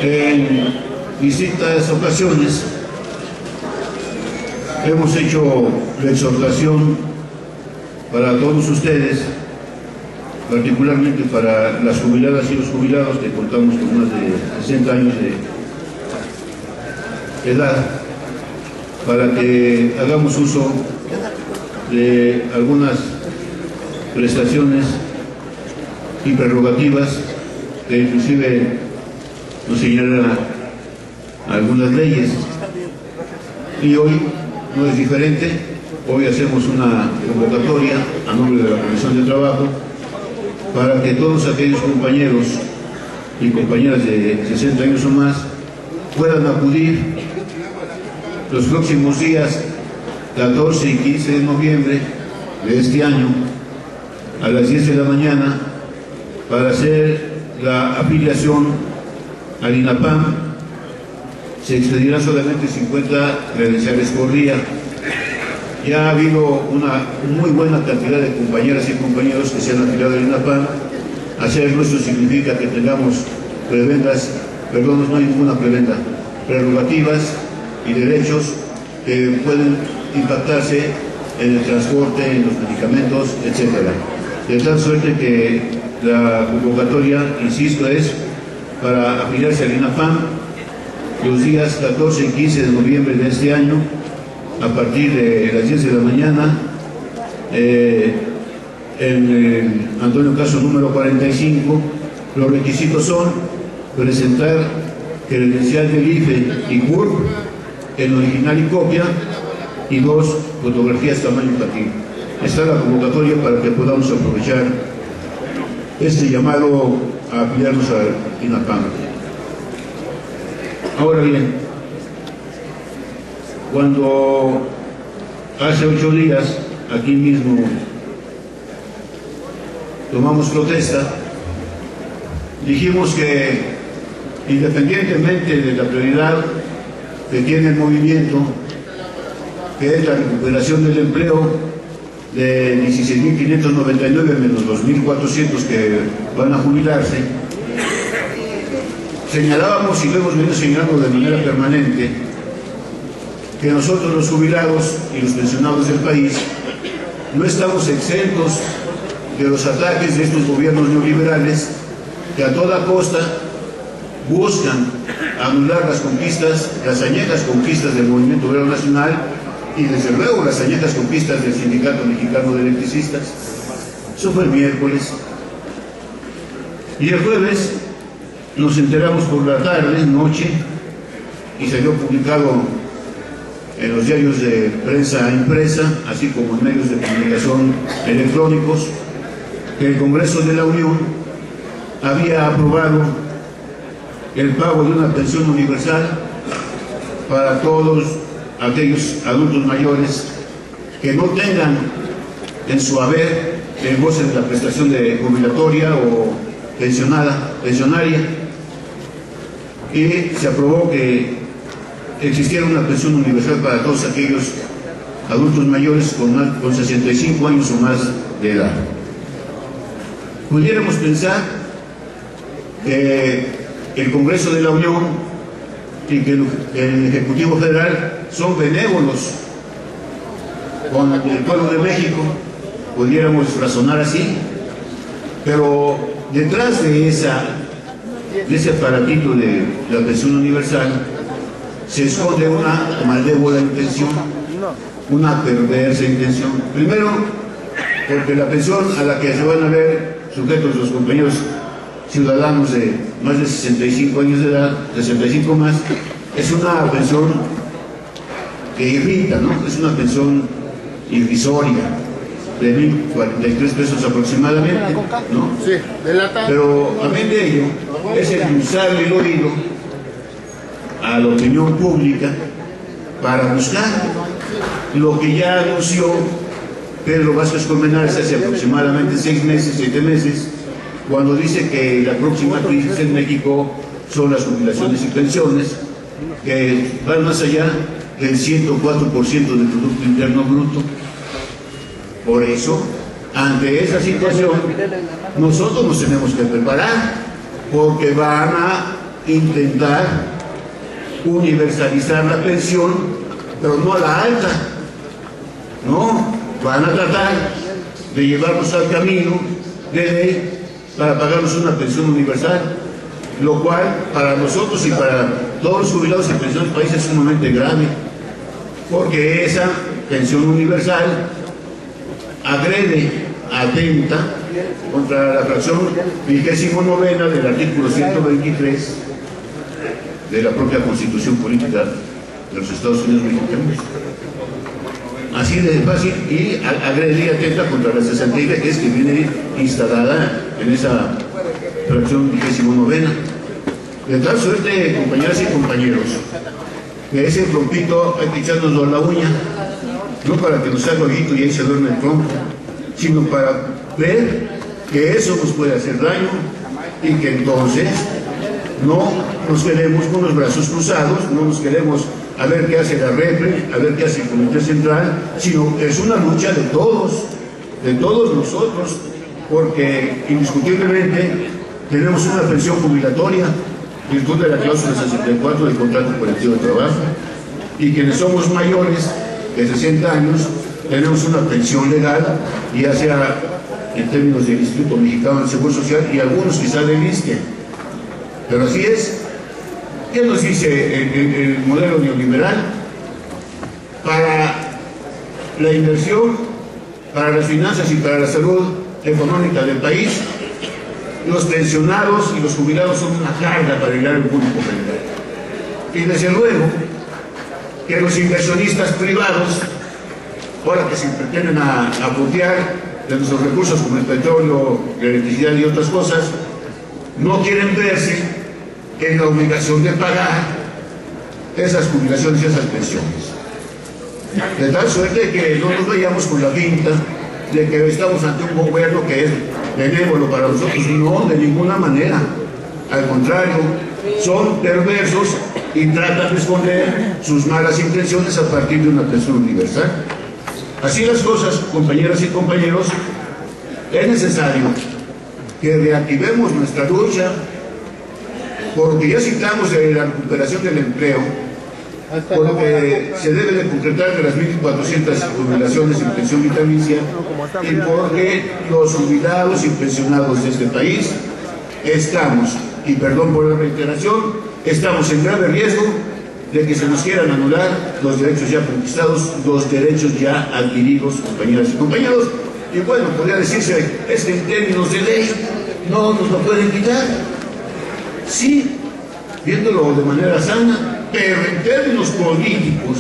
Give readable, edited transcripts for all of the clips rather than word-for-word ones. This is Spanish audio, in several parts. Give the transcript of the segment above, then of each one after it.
En distintas ocasiones hemos hecho la exhortación para todos ustedes, particularmente para las jubiladas y los jubilados que contamos con más de 60 años de edad, para que hagamos uso de algunas prestaciones y prerrogativas que inclusive nos señalan algunas leyes. Y hoy no es diferente. Hoy hacemos una convocatoria a nombre de la Comisión de Trabajo para que todos aquellos compañeros y compañeras de 60 años o más puedan acudir los próximos días 14 y 15 de noviembre de este año a las 10 de la mañana para hacer la afiliación al INAPAM. Se expedirán solamente 50 credenciales por día. Ya ha habido una muy buena cantidad de compañeras y compañeros que se han afiliado al INAPAM. Hacer nuestro significa que tengamos no hay ninguna preventa, prerrogativas y derechos que pueden impactarse en el transporte, en los medicamentos, etc. De tal suerte que la convocatoria, insisto, es para afiliarse al INAPAM los días 14 y 15 de noviembre de este año, a partir de las 10 de la mañana, en el Antonio Caso número 45. Los requisitos son presentar credencial del IFE y CURP en original y copia, y 2 fotografías tamaño infantil. Está la convocatoria para que podamos aprovechar este llamado a afiliarnos al INAPAM. Ahora bien, cuando hace 8 días aquí mismo tomamos protesta, dijimos que independientemente de la prioridad que tiene el movimiento, que es la recuperación del empleo de 16.599 menos 2.400 que van a jubilarse, señalábamos y lo hemos venido señalando de manera permanente que nosotros los jubilados y los pensionados del país no estamos exentos de los ataques de estos gobiernos neoliberales que a toda costa buscan anular las conquistas, las añejas conquistas del Movimiento Obrero Nacional y desde luego las añejas conquistas del Sindicato Mexicano de Electricistas. Eso fue el miércoles. Y el jueves nos enteramos por la tarde, noche, y salió publicado en los diarios de prensa impresa, así como en medios de comunicación electrónicos, que el Congreso de la Unión había aprobado el pago de una pensión universal para todos aquellos adultos mayores que no tengan en su haber el goce de la prestación de jubilatoria o pensionaria, y se aprobó que existiera una pensión universal para todos aquellos adultos mayores con 65 años o más de edad. Pudiéramos pensar que el Congreso de la Unión y que el Ejecutivo Federal son benévolos con el pueblo de México, pudiéramos razonar así, pero detrás de ese aparatito de la pensión universal se esconde una malévola intención, una perversa intención. Primero, porque la pensión a la que se van a ver sujetos los compañeros ciudadanos de más de 65 años de edad, 65 más, es una pensión que irrita, ¿no? Es una pensión irrisoria, de 1.043 pesos aproximadamente, ¿no? Sí, de la tarde. Pero amén de ello, es endulzarle el oído a la opinión pública para buscar lo que ya anunció Pedro Vázquez Colmenares hace aproximadamente 6 meses, 7 meses, cuando dice que la próxima crisis en México son las jubilaciones y pensiones, que van más allá del 104% del Producto Interno Bruto. Por eso, ante esa situación, nosotros nos tenemos que preparar, porque van a intentar universalizar la pensión, pero no a la alta. No, van a tratar de llevarnos al camino de ley para pagarnos una pensión universal, lo cual para nosotros y para todos los jubilados y pensiones del país es sumamente grave, porque esa pensión universal agrede, atenta contra la fracción 29ª del artículo 123 de la propia Constitución Política de los Estados Unidos Mexicanos. Así de fácil, y agrede y atenta contra la 63, que es que viene instalada en esa fracción 29ª. De tal suerte, compañeras y compañeros, que ese trompito hay que echárnoslo a la uña, no para que nos haga ojito y ahí se duerme el trompo, sino para ver que eso nos puede hacer daño y que entonces no nos quedemos con los brazos cruzados, no nos quedemos a ver qué hace la REPRE, a ver qué hace el Comité Central, sino que es una lucha de todos nosotros, porque indiscutiblemente tenemos una pensión jubilatoria en virtud de la cláusula 64 del contrato colectivo de trabajo, y quienes somos mayores de 60 años tenemos una pensión legal, ya sea en términos del Instituto Mexicano del Seguro Social y algunos quizá del ISSSTE. Pero así es. ¿Qué nos dice el modelo neoliberal? Para la inversión, para las finanzas y para la salud económica del país, los pensionados y los jubilados son una carga para el erario público federal. Y desde luego que los inversionistas privados, ahora que se pretenden apropiar de nuestros recursos como el petróleo, la electricidad y otras cosas, no quieren verse en la obligación de pagar esas jubilaciones y esas pensiones. De tal suerte que no nos vayamos con la finta de que estamos ante un gobierno que es benévolo para nosotros. No, de ninguna manera. Al contrario, son perversos y tratan de esconder sus malas intenciones a partir de una pensión universal. Así las cosas, compañeras y compañeros, es necesario que reactivemos nuestra lucha, porque ya citamos de la recuperación del empleo, porque se debe de concretar de las 1.400 jubilaciones en pensión vitalicia, y porque los jubilados y pensionados de este país estamos, y perdón por la reiteración, estamos en grave riesgo de que se nos quieran anular los derechos ya conquistados, los derechos ya adquiridos, compañeras y compañeros. Y bueno, podría decirse, es que en términos de ley no nos lo pueden quitar. Sí, viéndolo de manera sana, pero en términos políticos,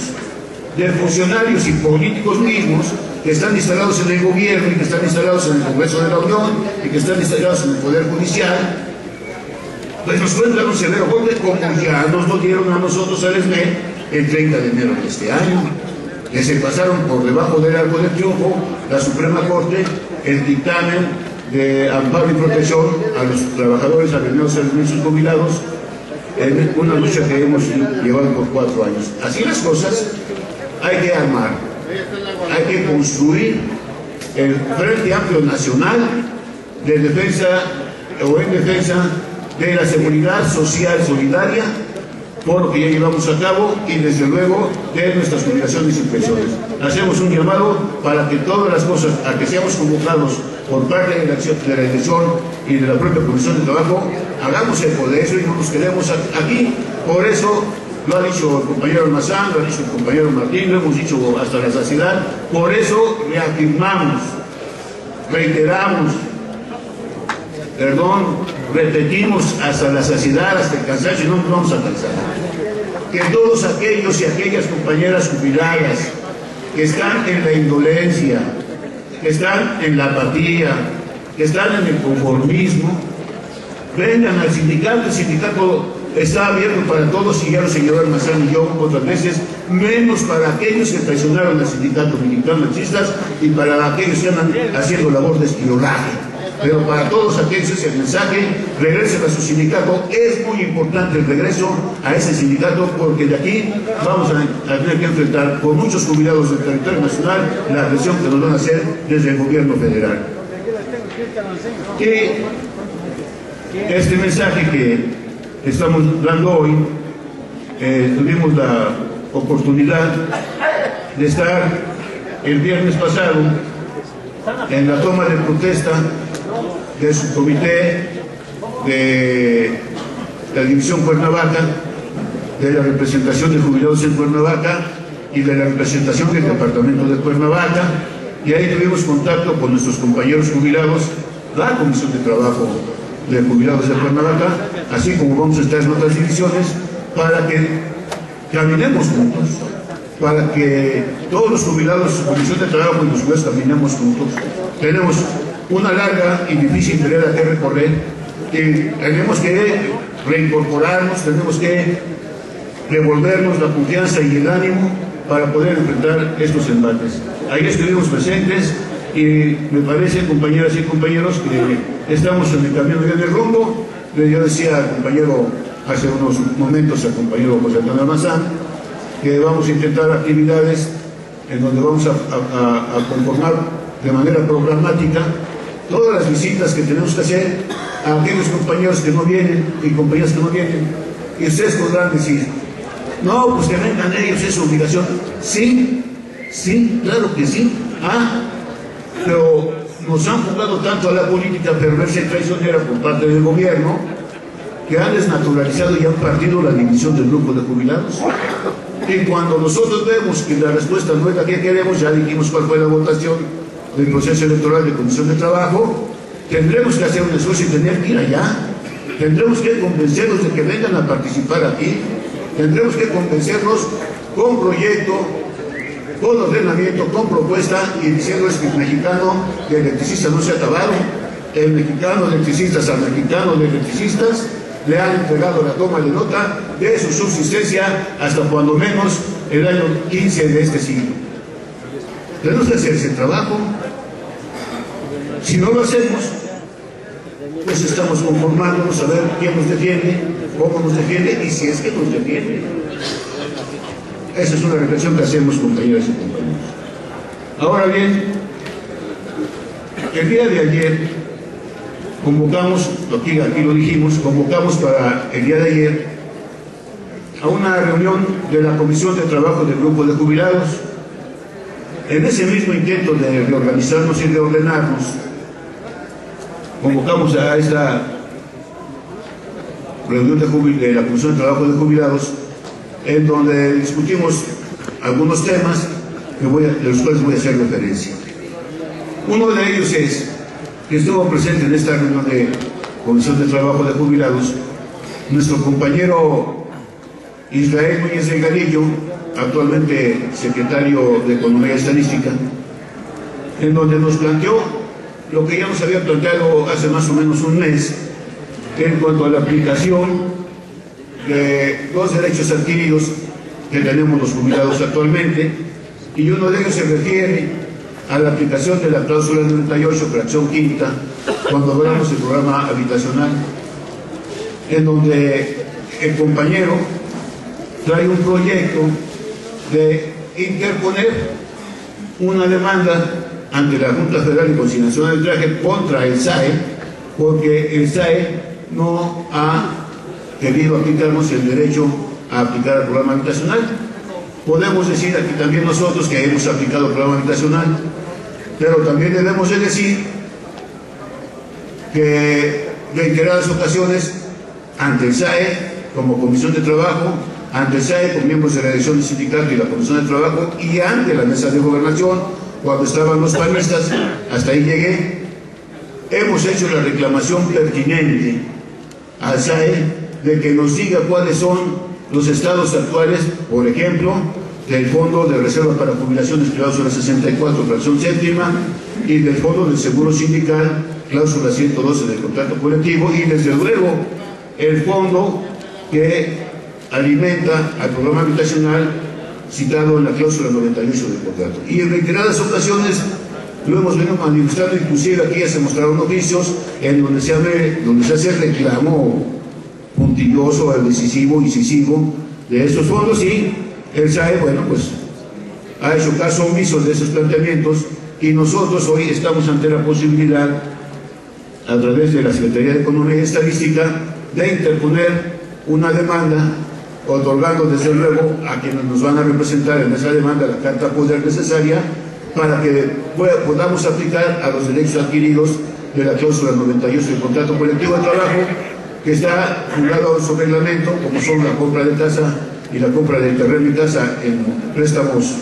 de funcionarios y políticos mismos que están instalados en el gobierno y que están instalados en el Congreso de la Unión y que están instalados en el Poder Judicial, pues nos pueden dar un severo golpe, como ya nos lo dieron a nosotros al SME el 30 de enero de este año, que se pasaron por debajo del arco del triunfo la Suprema Corte el dictamen de amparo y protección a los trabajadores agremiados y sus jubilados, en una lucha que hemos llevado por 4 años. Así las cosas, hay que armar, hay que construir el Frente Amplio Nacional de defensa o en defensa de la seguridad social solidaria, por lo que ya llevamos a cabo, y desde luego de nuestras jubilaciones y pensiones. Hacemos un llamado para que todas las cosas a que seamos convocados por parte de la elección y de la propia Comisión de Trabajo, hagamos eco de eso y no nos quedemos aquí. Por eso lo ha dicho el compañero Almazán, lo ha dicho el compañero Martín, lo hemos dicho hasta la saciedad. Por eso reafirmamos, reiteramos, repetimos hasta la saciedad, hasta el cansancio, y no nos vamos a cansar, que todos aquellos y aquellas compañeras jubiladas que están en la indolencia, que están en la apatía, que están en el conformismo, vengan al sindicato. El sindicato está abierto para todos, y ya lo señaló Almazán y yo otras veces, menos para aquellos que traicionaron al sindicato militar marxistas y para aquellos que andan haciendo labor de espionaje. Pero para todos aquellos es el mensaje: regresen a su sindicato. Es muy importante el regreso a ese sindicato, porque de aquí vamos a tener que enfrentar con muchos jubilados del territorio nacional la agresión que nos van a hacer desde el gobierno federal. Y este mensaje estamos dando hoy. Tuvimos la oportunidad de estar el viernes pasado en la toma de protesta del subcomité de la División Cuernavaca, de la representación de jubilados en Cuernavaca y de la representación del departamento de Cuernavaca, y ahí tuvimos contacto con nuestros compañeros jubilados, la Comisión de Trabajo de Jubilados de Cuernavaca, así como vamos a estar en otras divisiones, para que caminemos juntos, para que todos los jubilados, Comisión de Trabajo y los jueces caminemos juntos. Tenemos una larga y difícil vereda que recorrer, y tenemos que reincorporarnos, tenemos que devolvernos la confianza y el ánimo para poder enfrentar estos embates. Ahí estuvimos presentes y me parece, compañeras y compañeros, que estamos en el camino y en el rumbo. Yo decía al compañero, hace unos momentos al compañero José Antonio Almazán, que vamos a intentar actividades en donde vamos a conformar de manera programática todas las visitas que tenemos que hacer a aquellos compañeros que no vienen y compañeras que no vienen. Y ustedes podrán decir, no, pues que vengan ellos, es su obligación. Sí, sí, claro que sí. Pero nos han jugado tanto a la política perversa y traicionera por parte del gobierno que han desnaturalizado y han partido la división del grupo de jubilados. Y cuando nosotros vemos que la respuesta no es la que queremos, ya dijimos cuál fue la votación del proceso electoral de Comisión de Trabajo, tendremos que hacer un esfuerzo y tener que ir allá, tendremos que convencerlos de que vengan a participar aquí, tendremos que convencerlos con proyecto, con ordenamiento, con propuesta, y diciéndoles que el mexicano de electricista no se ha acabado, el mexicano de electricistas al mexicano de electricistas le han entregado la toma de nota de su subsistencia hasta cuando menos el año 15 de este siglo. Tenemos que hacer ese trabajo. Si no lo hacemos, pues estamos conformándonos a ver quién nos defiende, cómo nos defiende y si es que nos defiende. Esa es una reflexión que hacemos, compañeras y compañeros. Ahora bien, el día de ayer convocamos, aquí lo dijimos, convocamos para el día de ayer a una reunión de la Comisión de Trabajo del Grupo de Jubilados. En ese mismo intento de reorganizarnos y de ordenarnos, convocamos a esta reunión de la Comisión de Trabajo de Jubilados, en donde discutimos algunos temas de los cuales voy a hacer referencia. Uno de ellos es que estuvo presente en esta reunión de Comisión de Trabajo de Jubilados nuestro compañero Israel Núñez Delgadillo, actualmente secretario de Economía y Estadística, en donde nos planteó lo que ya nos había planteado hace más o menos un mes, en cuanto a la aplicación de los derechos adquiridos que tenemos los jubilados actualmente, y uno de ellos se refiere a la aplicación de la cláusula 98, fracción quinta, cuando hablamos del programa habitacional, en donde el compañero trae un proyecto de interponer una demanda ante la Junta Federal de Consignación del Traje contra el SAE, porque el SAE no ha querido aplicarnos el derecho a aplicar el programa habitacional. Podemos decir aquí también nosotros que hemos aplicado el programa habitacional, pero también debemos de decir que en reiteradas ocasiones ante el SAE como Comisión de Trabajo, ante el SAE con miembros de la dirección del sindicato y la Comisión de Trabajo, y ante la mesa de gobernación cuando estaban los panistas, hasta ahí llegué, hemos hecho la reclamación pertinente al SAE de que nos diga cuáles son los estados actuales, por ejemplo, del Fondo de Reserva para Jubilaciones, cláusula 64, fracción séptima, y del Fondo del Seguro Sindical, cláusula 112 del contrato colectivo, y desde luego el fondo que alimenta al programa habitacional citado en la cláusula 98 del contrato. Y en reiteradas ocasiones lo hemos venido manifestando, inclusive aquí ya se mostraron oficios en donde se hace reclamo puntilloso, decisivo, incisivo de estos fondos, y el SAE, bueno, pues ha hecho caso omiso de esos planteamientos, y nosotros hoy estamos ante la posibilidad, a través de la Secretaría de Economía y Estadística, de interponer una demanda, otorgando desde luego a quienes nos van a representar en esa demanda la carta poder necesaria para que podamos aplicar a los derechos adquiridos de la cláusula 98 del contrato colectivo de trabajo, que está juzgado en su reglamento, como son la compra de casa y la compra de terreno y casa en préstamos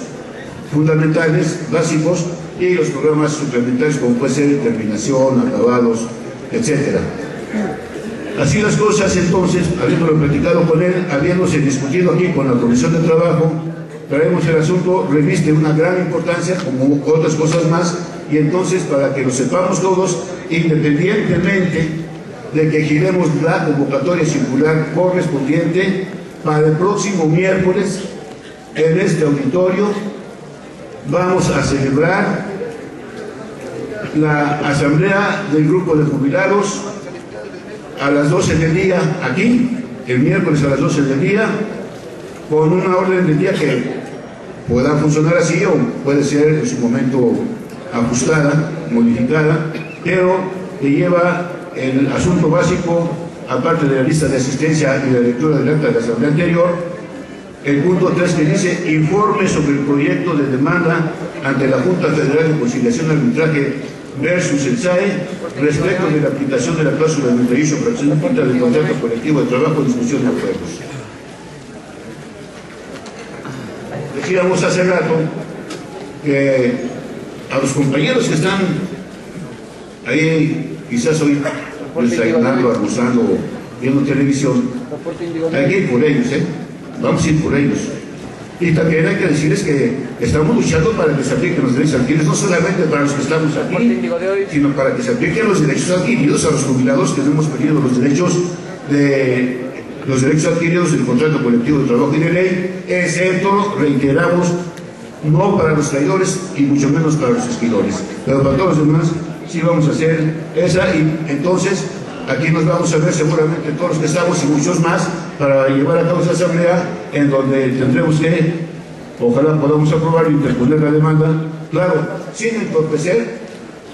fundamentales, básicos, y los programas suplementarios como puede ser terminación, acabados, etcétera. Así las cosas, entonces, habiéndolo platicado con él, habiéndose discutido aquí con la Comisión de Trabajo, traemos el asunto, reviste una gran importancia, como otras cosas más, y entonces, para que lo sepamos todos, independientemente de que giremos la convocatoria circular correspondiente para el próximo miércoles, en este auditorio, vamos a celebrar la asamblea del grupo de jubilados a las 12 del día, aquí, el miércoles a las 12 del día, con una orden del día que pueda funcionar así o puede ser en su momento ajustada, modificada, pero que lleva el asunto básico, aparte de la lista de asistencia y la lectura del acta de la asamblea anterior, el punto 3 que dice informe sobre el proyecto de demanda ante la Junta Federal de Conciliación y Arbitraje versus el SAE respecto de la aplicación de la cláusula 98 fracción quinta del contrato colectivo de trabajo en discusión de acuerdos. Decíamos hace rato que a los compañeros que están ahí, quizás hoy desayunando, almorzando, viendo televisión, hay que ir por ellos, vamos a ir por ellos. Y también hay que decirles que estamos luchando para que se apliquen los derechos adquiridos, no solamente para los que estamos aquí, sino para que se apliquen los derechos adquiridos a los jubilados que no hemos perdido los derechos adquiridos del contrato colectivo de trabajo y de ley, excepto, reiteramos, no para los traidores y mucho menos para los esquilores, pero para todos los demás sí vamos a hacer esa, y entonces aquí nos vamos a ver seguramente todos los que estamos y muchos más para llevar a cabo esa asamblea en donde tendremos que, ojalá podamos aprobar e interponer la demanda, claro, sin entorpecer,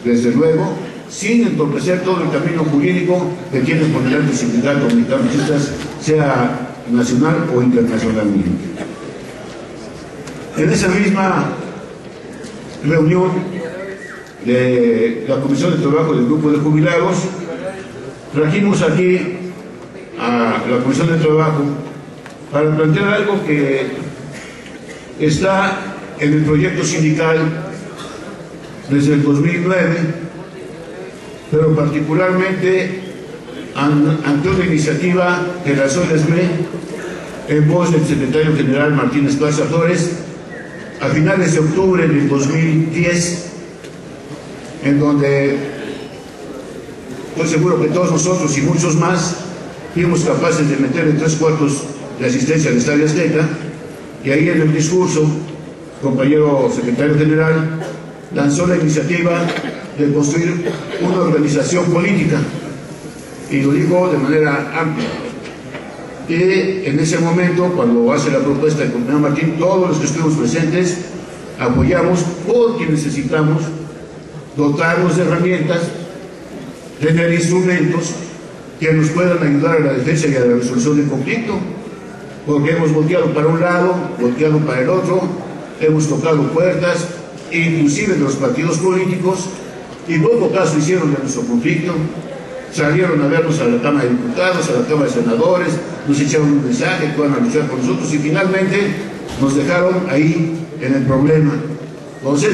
desde luego, sin entorpecer todo el camino jurídico que tiene por delante el sindicato militar-machistas, sea nacional o internacionalmente. En esa misma reunión de la Comisión de Trabajo del Grupo de Jubilados, trajimos aquí a la Comisión de Trabajo para plantear algo que está en el proyecto sindical desde el 2009, pero particularmente ante una iniciativa que lanzó el SME en voz del secretario general Martínez Plaza Flores a finales de octubre del 2010, en donde estoy seguro que todos nosotros y muchos más fuimos capaces de meter en 3/4 de asistencia al Estadio Azteca, y ahí en el discurso, el compañero secretario general lanzó la iniciativa de construir una organización política, y lo dijo de manera amplia. Y en ese momento, cuando hace la propuesta el compañero Martín, todos los que estuvimos presentes apoyamos, porque necesitamos dotarnos de herramientas, tener instrumentos que nos puedan ayudar a la defensa y a la resolución del conflicto, porque hemos volteado para un lado, volteado para el otro, hemos tocado puertas, inclusive de los partidos políticos, y poco caso hicieron de nuestro conflicto. Salieron a vernos a la Cámara de Diputados, a la Cámara de Senadores, nos echaron un mensaje que van a luchar con nosotros, y finalmente nos dejaron ahí en el problema. Entonces,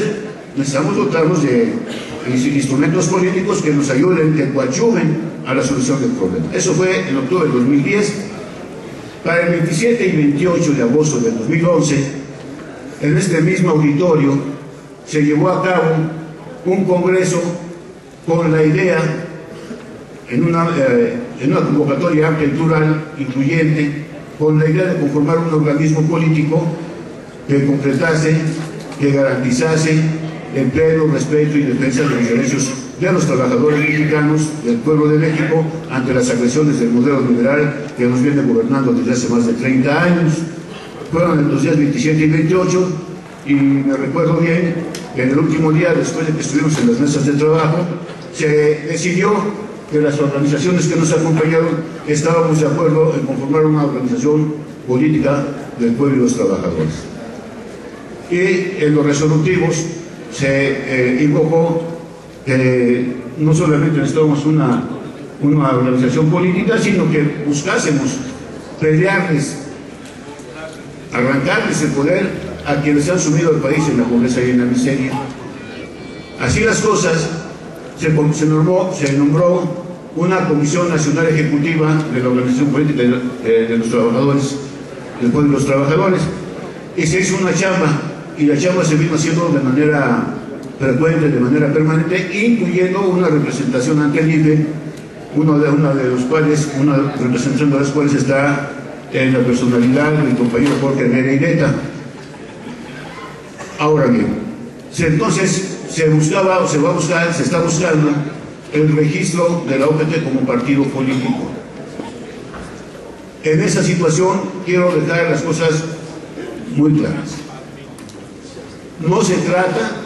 necesitamos dotarnos de instrumentos políticos que nos ayuden, que coadyuven a la solución del problema. Eso fue en octubre del 2010. Para el 27 y 28 de agosto del 2011, en este mismo auditorio, se llevó a cabo un congreso con la idea, en una convocatoria amplia y plural, incluyente, con la idea de conformar un organismo político que concretase, que garantizase el pleno respeto y defensa de los derechos de los trabajadores mexicanos, del pueblo de México, ante las agresiones del modelo liberal que nos viene gobernando desde hace más de 30 años. Fueron en los días 27 y 28, y me recuerdo bien que en el último día, después de que estuvimos en las mesas de trabajo, se decidió de las organizaciones que nos acompañaron estábamos de acuerdo en conformar una organización política del pueblo y los trabajadores. Y en los resolutivos se invocó que no solamente necesitábamos una organización política, sino que buscásemos pelearles, arrancarles el poder a quienes han sumido al país en la pobreza y en la miseria. Así las cosas, se nombró una Comisión Nacional Ejecutiva de la Organización Política de los Trabajadores, del pueblo de los trabajadores, y se hizo una chamba, y la chamba se vino haciendo de manera frecuente, de manera permanente, incluyendo una representación ante el IFE, una representación de las cuales está en la personalidad de mi compañero Jorge Nereideta. Ahora bien, entonces se está buscando el registro de la OPT como partido político. En esa situación quiero dejar las cosas muy claras. No se trata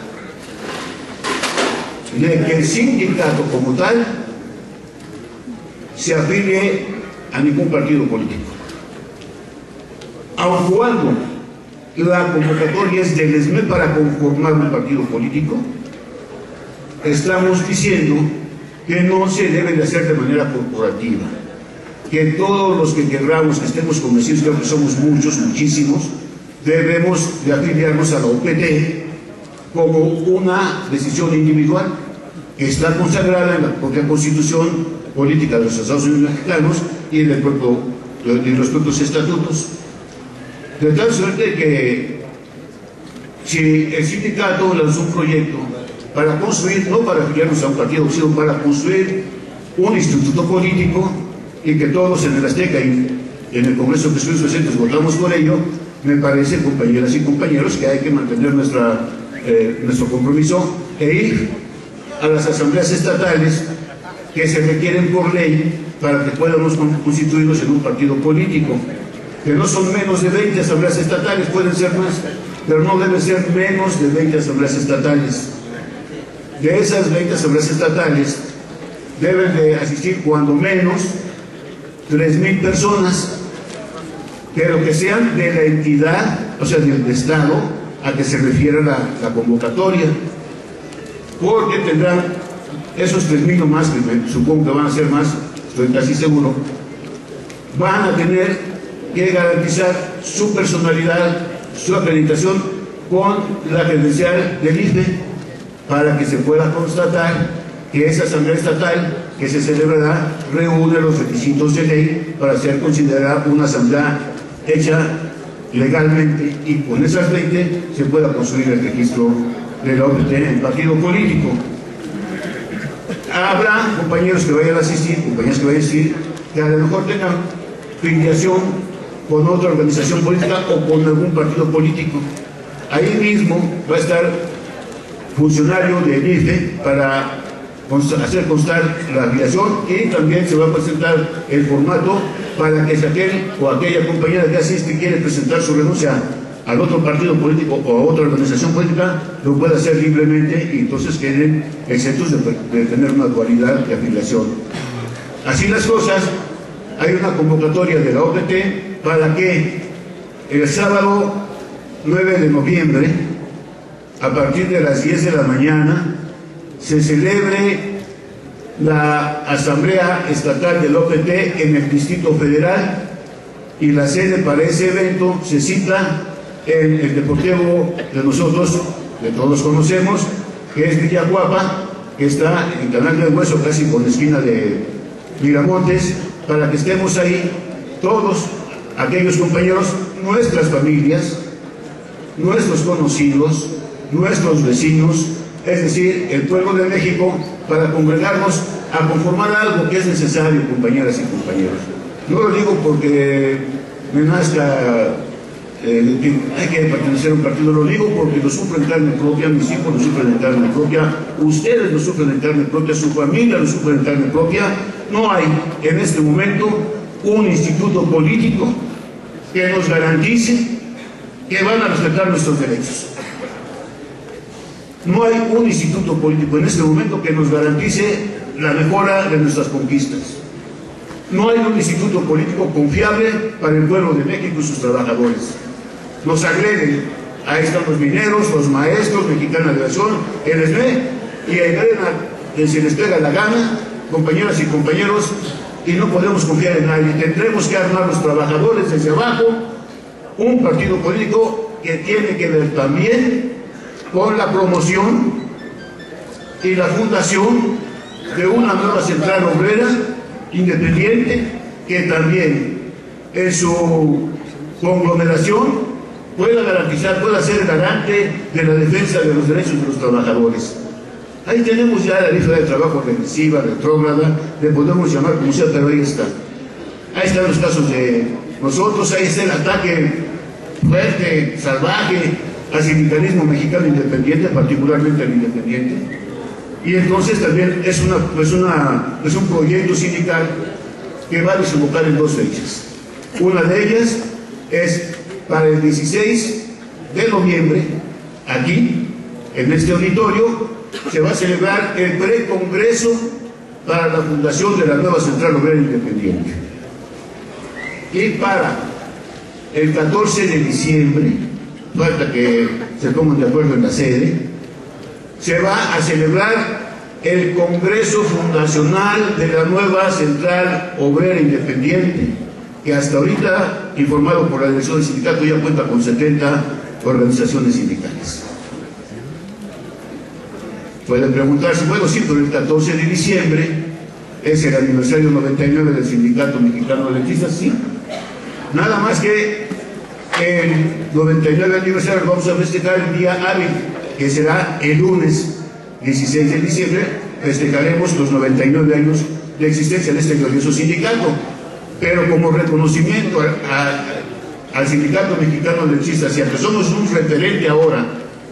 de que el sindicato como tal se afilie a ningún partido político. Aun cuando la convocatoria es del ESME para conformar un partido político, estamos diciendo que no se debe de hacer de manera corporativa, que todos los que querramos, que estemos convencidos, creo que somos muchos, muchísimos, debemos de afiliarnos a la OPT como una decisión individual que está consagrada en la propia Constitución Política de los Estados Unidos Mexicanos y en los propios estatutos. De tal suerte que si el sindicato lanzó un proyecto para construir, no para afiliarnos a un partido, sino para construir un instituto político y que todos en el Azteca y en el Congreso que estuvimos presentes votamos por ello, me parece, compañeras y compañeros, que hay que mantener nuestro compromiso e ir a las asambleas estatales que se requieren por ley para que podamos constituirnos en un partido político, que no son menos de 20 asambleas estatales, pueden ser más, pero no deben ser menos de 20 asambleas estatales. De esas 20 asambleas estatales deben de asistir cuando menos 3,000 personas, pero que sean de la entidad, o sea, del Estado a que se refiere la convocatoria, porque tendrán esos 3,000 o más, que supongo que van a ser más, estoy casi seguro, van a tener que garantizar su personalidad, su acreditación con la credencial del IFE, para que se pueda constatar que esa asamblea estatal que se celebrará reúne los requisitos de ley para ser considerada una asamblea hecha legalmente, y con esas 20 se pueda construir el registro de la OPT en partido político. Habrá compañeros que vayan a asistir, compañeras que vayan a asistir, que a lo mejor tengan filiación con otra organización política o con algún partido político. Ahí mismo va a estar funcionario del IFE para hacer constar la afiliación, y también se va a presentar el formato para que si aquel o aquella compañera que asiste quiere presentar su renuncia al otro partido político o a otra organización política, lo pueda hacer libremente y entonces queden exentos de tener una dualidad de afiliación. Así las cosas, hay una convocatoria de la OPT para que el sábado 9 de noviembre, a partir de las 10 de la mañana, se celebre la Asamblea Estatal del OPT en el Distrito Federal, y la sede para ese evento se cita en el deportivo de nosotros, que todos conocemos, que es Villaguapa, que está en Canal del Hueso, casi con la esquina de Miramontes, para que estemos ahí todos aquellos compañeros, nuestras familias, nuestros conocidos, nuestros vecinos, es decir, el pueblo de México, para congregarnos a conformar algo que es necesario, compañeras y compañeros. No lo digo porque me nazca hay que pertenecer a un partido, lo digo porque lo sufren en carne propia, mis hijos lo sufren en carne propia, ustedes lo sufren en carne propia, su familia lo sufre en carne propia. No hay en este momento un instituto político que nos garantice que van a respetar nuestros derechos. No hay un instituto político en este momento que nos garantice la mejora de nuestras conquistas. No hay un instituto político confiable para el pueblo de México y sus trabajadores. Nos agreden. Ahí están los mineros, los maestros, Mexicana de Aviación, el SME, y agreden a quien se les pega la gana, compañeras y compañeros, y no podemos confiar en nadie. Tendremos que armar los trabajadores desde abajo, un partido político que tiene que ver también con la promoción y la fundación de una nueva central obrera independiente que también en su conglomeración pueda garantizar, pueda ser garante de la defensa de los derechos de los trabajadores. Ahí tenemos ya la lista de trabajo regresiva, retrógrada, le podemos llamar como sea, pero ahí está. Ahí están los casos de nosotros, ahí está el ataque fuerte, salvaje al sindicalismo mexicano independiente, particularmente al independiente. Y entonces también es un proyecto sindical que va a desembocar en dos fechas. Una de ellas es para el 16 de noviembre, aquí, en este auditorio, se va a celebrar el precongreso para la fundación de la nueva Central Obrera Independiente. Y para el 14 de diciembre, falta que se pongan de acuerdo en la sede, se va a celebrar el Congreso Fundacional de la nueva Central Obrera Independiente, que hasta ahorita, informado por la dirección del sindicato, ya cuenta con 70 organizaciones sindicales. Pueden preguntarse, bueno, sí, pero el 14 de diciembre es el aniversario 99 del Sindicato Mexicano de Electricistas, sí. Nada más que el 99 aniversario lo vamos a festejar el día hábil, que será el lunes 16 de diciembre, festejaremos los 99 años de existencia de este glorioso sindicato. Pero como reconocimiento al Sindicato Mexicano de Electricistas, y aunque somos un referente ahora,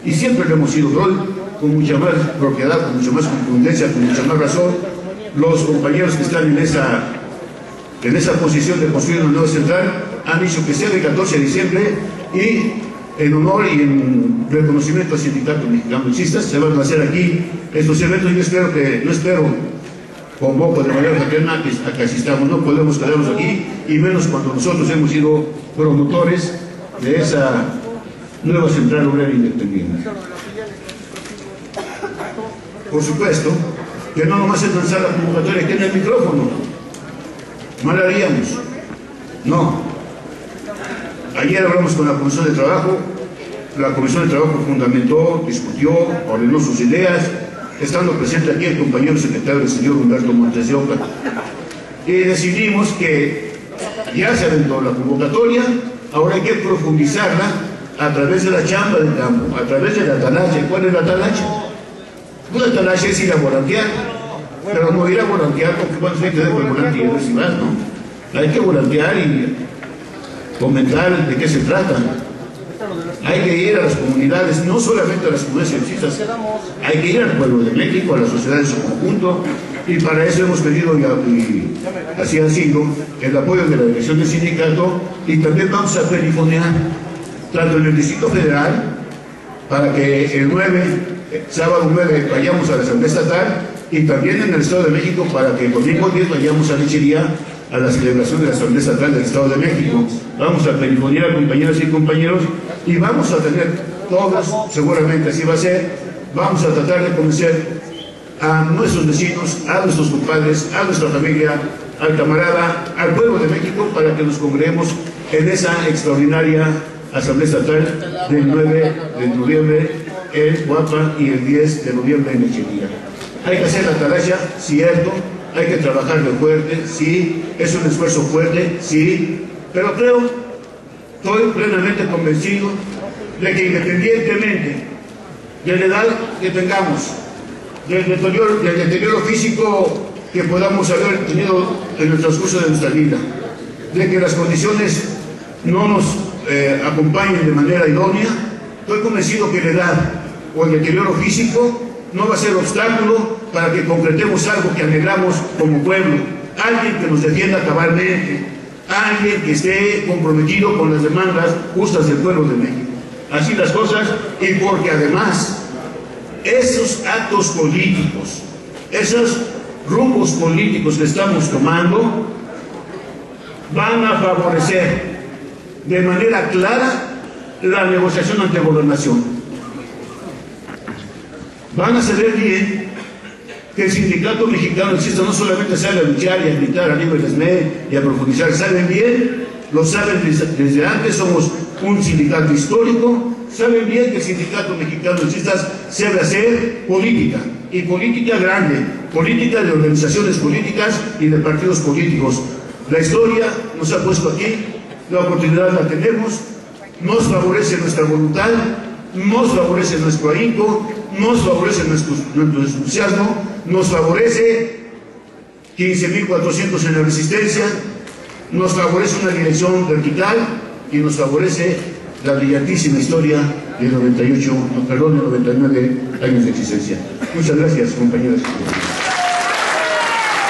y siempre lo hemos sido, hoy con mucha más propiedad, con mucha más contundencia, con mucha más razón, los compañeros que están en esa posición de construir una nueva central han dicho que sea el 14 de diciembre, y en honor y en reconocimiento al Sindicato Mexicano de Electricistas se van a hacer aquí estos eventos. Yo no espero convoco de manera fraterna a que asistamos, no podemos quedarnos aquí, y menos cuando nosotros hemos sido promotores de esa nueva Central Obrera Independiente. Por supuesto que no nomás es lanzar la convocatoria aquí en el micrófono, mal haríamos, no. Ayer hablamos con la Comisión de Trabajo, la Comisión de Trabajo fundamentó, discutió, ordenó sus ideas, estando presente aquí el compañero secretario, el señor Humberto Montes de Oca, y decidimos que ya se aventó la convocatoria, ahora hay que profundizarla a través de la chamba del campo, a través de la talacha. ¿Cuál es la talacha? Pues la talacha es ir a volantear, pero no ir a volantear porque cuando se queda con el volante y si vas, ¿no? Hay que volantear y comentar de qué se trata. Hay que ir a las comunidades, no solamente a las comunidades electricistas, hay que ir al pueblo de México, a la sociedad en su conjunto, y para eso hemos pedido, y así ha sido, el apoyo de la dirección del sindicato, y también vamos a perifonear, tanto en el Distrito Federal, para que el 9, sábado 9, vayamos a la Asamblea Estatal, y también en el Estado de México, para que el domingo 10 vayamos a Lechería, a la celebración de la Asamblea Estatal del Estado de México. Vamos a perifonear, compañeras y compañeros, y vamos a tener todos, seguramente así va a ser, vamos a tratar de convencer a nuestros vecinos, a nuestros compadres, a nuestra familia, al camarada, al pueblo de México, para que nos congreguemos en esa extraordinaria Asamblea Estatal del 9 de noviembre en Guapa y el 10 de noviembre en Lechería. Hay que hacer la talacha, cierto, hay que trabajarlo fuerte, sí, es un esfuerzo fuerte, sí, pero estoy plenamente convencido de que independientemente de la edad que tengamos, del deterioro físico que podamos haber tenido en el transcurso de nuestra vida, de que las condiciones no nos acompañen de manera idónea, estoy convencido que la edad o el deterioro físico no va a ser obstáculo para que concretemos algo que anhelamos como pueblo, alguien que nos defienda cabalmente, alguien que esté comprometido con las demandas justas del pueblo de México. Así las cosas, y porque además esos actos políticos, esos rumbos políticos que estamos tomando van a favorecer de manera clara la negociación ante gobernación. Van a saber bien que el sindicato mexicano existe, no solamente sale a luchar y a gritar a nivel SME y a profundizar, saben bien, lo saben desde antes, somos un sindicato histórico, saben bien que el sindicato mexicano existe, sabe hacer política, y política grande, política de organizaciones políticas y de partidos políticos. La historia nos ha puesto aquí, la oportunidad la tenemos, nos favorece nuestra voluntad, nos favorece nuestro ahínco, nos favorece nuestro entusiasmo, nos favorece 15.400 en la resistencia, nos favorece una dirección vertical y nos favorece la brillantísima historia de 99 años de existencia. Muchas gracias, compañeros.